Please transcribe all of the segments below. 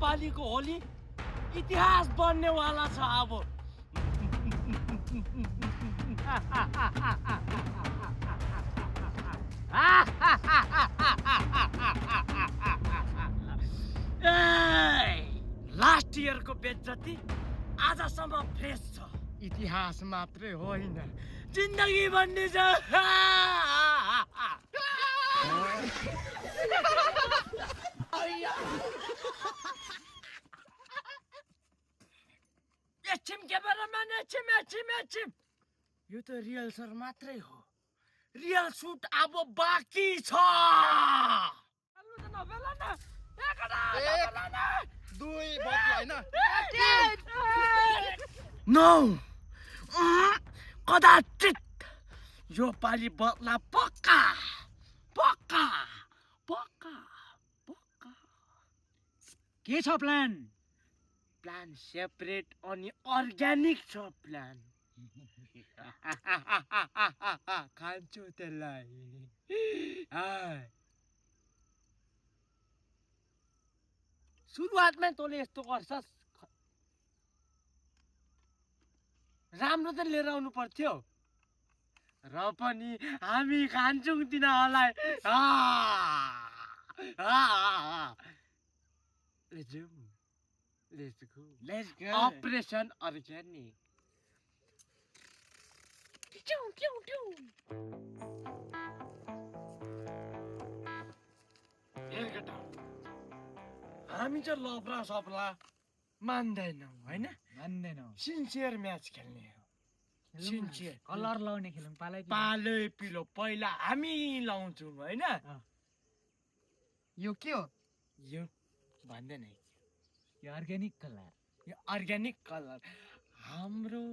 पालिको होली इतिहास बन्नेवाला छ अब। लास्ट इयरको बेइज्जती आजसम्म फ्रेस छ। इतिहास मात्रै होइन, जिन्दगी बन्ने छ। एकछिन क्यामेराम्यान, एकछिन। यो त रिहर्सल मात्रै हो, रियल सुट अब बाँकी छ। नौ कदाचित यो पालि बदला पक्का। के छ प्लान? प्लान सेपरेट अनि अर्ग्यानिक छ प्लान। खान्छु त्यसलाई। सुरुवातमै तँले यस्तो गर्छस्, राम्रो त लिएर आउनु पर्थ्यो। र पनि हामी खान्छौँ तिनीहरूलाई। Let's go. Operation Organic. हामी चाहिँ लफरा सफला मान्दैनौँ होइन, मान्दैनौ। सिन्सियर म्याच खेल्ने हो। सिन्सियर कलर लाउने खेलौँ, पालै पिलो पहिला हामी लाउँछौँ होइन। यो के हो? यो भन्दैन, यो अर्ग्यानिक कलर। यो अर्ग्यानिक कलर, हाम्रो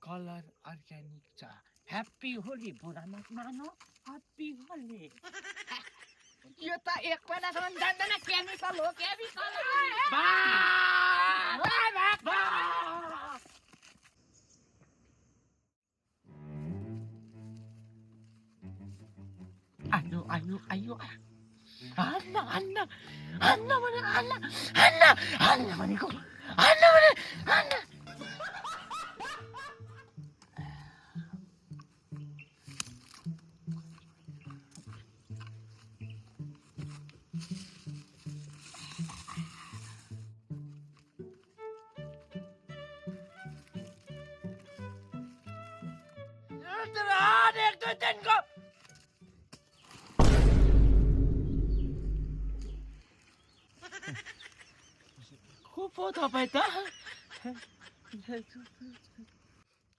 कलर अर्ग्यानिक छ। ह्याप्पी होली बुढामा मानो, ह्याप्पी होली। यो त एक महिनासम्म जान्दैन, केमिकल हो, केमिकल। आयो हान्न भनेको। को तपाईँ त?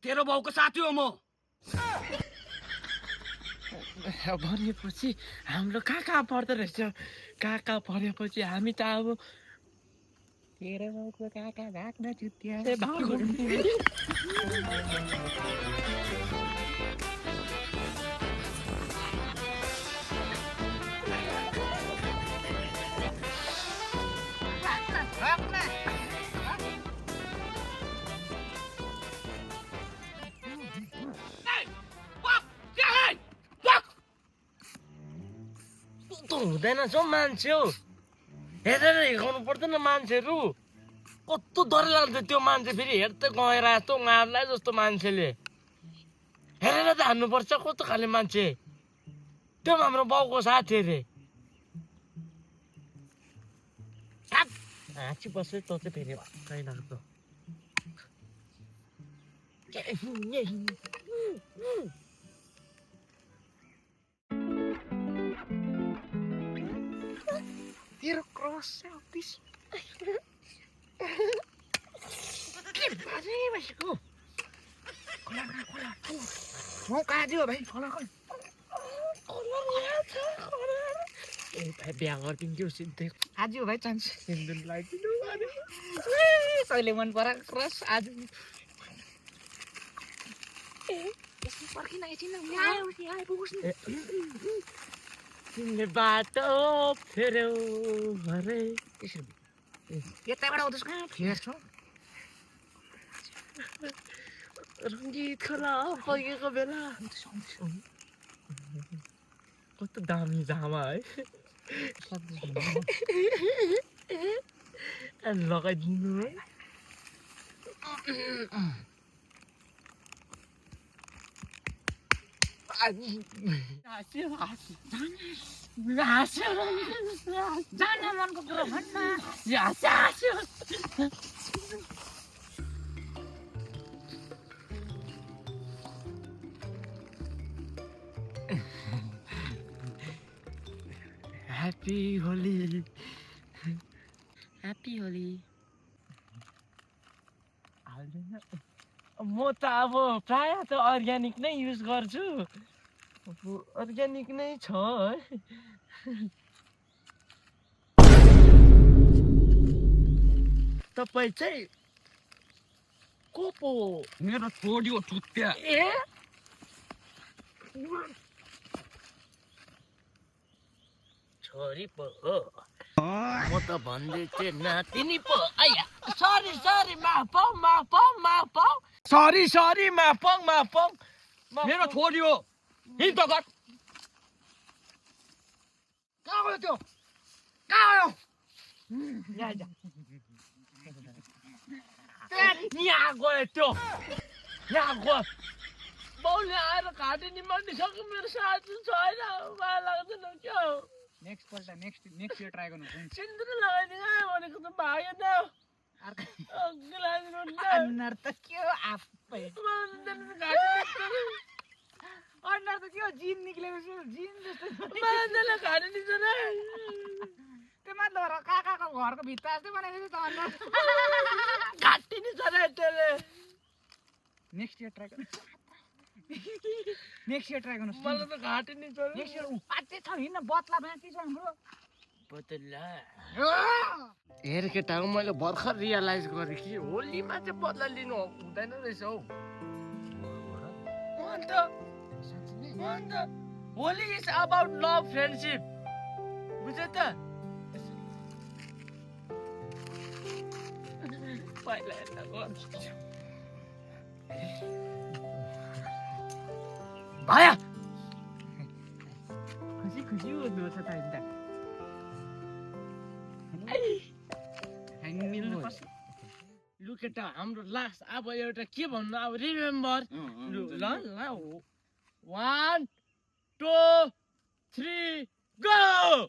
तेरो बाउको साथी हो म। भनेपछि हाम्रो कहाँ पर्दो रहेछ। कहाँ परेपछि हामी त अब तेरो बाउको काका भाग्न जुत्या हुँदैन छौ मान्छे हो, हेरेर हिर्काउनु पर्दैन मान्छेहरू। कस्तो डर लाग्छ त्यो मान्छे, फेरि हेर्दै गएर जस्तो मार्ला जस्तो मान्छेले हेरेर त हान्नुपर्छ। कस्तो खाले मान्छे त्यो? हाम्रो बाउको साथी अरे। हाँसी बस्दै तँ चाहिँ फेरि भक्कै लाग्दो। तेरो क्रस अफिस के बाजे बसेको? खोला काज्यो भाइ, खोला ए भाइ बिहा गरिदिन्थ्यो सिधै। आज हो भाइ चान्स। हिँड्नु लाग्दिनु तैँले मन पराएको क्रस आज पर्खिन एकछिन आइपुगोस् न। तिमीले बाटो फेर्यौ हरे। यताबाट आउँदैछ कहाँ फेर्छौ? रङ्गीत खोला बगेको बेला कस्तो दामी जामा है। लगाइदिनु है हाँस्यो हाँस्यो हाँस्यो जान मनको कुरो भन्न हाँस्यो हाँस्यो ह्याप्पी होली ह्याप्पी होली म त अब प्राय त अर्ग्यानिक नै युज गर्छु अब अर्ग्यानिक नै छ है तपाईँ चाहिँ को पो मेरो छोडियो चुत्या ए छोरी पो हो म त भन्दै थिएँ नातिनी पो आया सरी सरी माफ पाऊ सरी माफ पाऊ मेरो छोडियो हिँड त घर कहाँ गयो त्यो कहाँ गयो यहाँ गयो त्यो यहाँ गयो बाउले आएर घाँटी निमार्दिसक्यो मेरो साथी छैन माया लाग्दैन क्या नेक्स्ट इयर ट्राई गर्नु सिन्दुर लगाइदिनु भनेको त भाग्यो त अनुहार त के हो आफै अनुहार त के हो जिन निक्लेको छु जिन जस्तो घाँटी निस्छ र त्यो मात्र काकाको घरको भित्ता जस्तै बनाएको छ त अनुहार घाँटी निस्छ र त्यसले नेक्स्ट इयर ट्राई गर्नु मलाई त घाँटी निस्छ नेक्स्ट इयर अझै छ हिँड्न बत्ला बाँकी छ हाम्रो बदला हेर केटा हो मैले भर्खर रियलाइज गरेँ कि होलीमा चाहिँ बदला लिनु हुँदैन रहेछ हौ अन्त Holi is about love friendship बुझ्यो त पहिला यता गर्छु भाया खुसी हुनु छ त लु केटा हाम्रो लास्ट अब एउटा के भन्नु अब रिमेम्बर लु ल ल 1 2 3 गो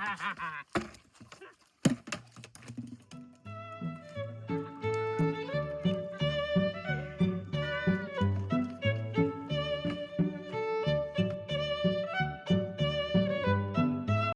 complete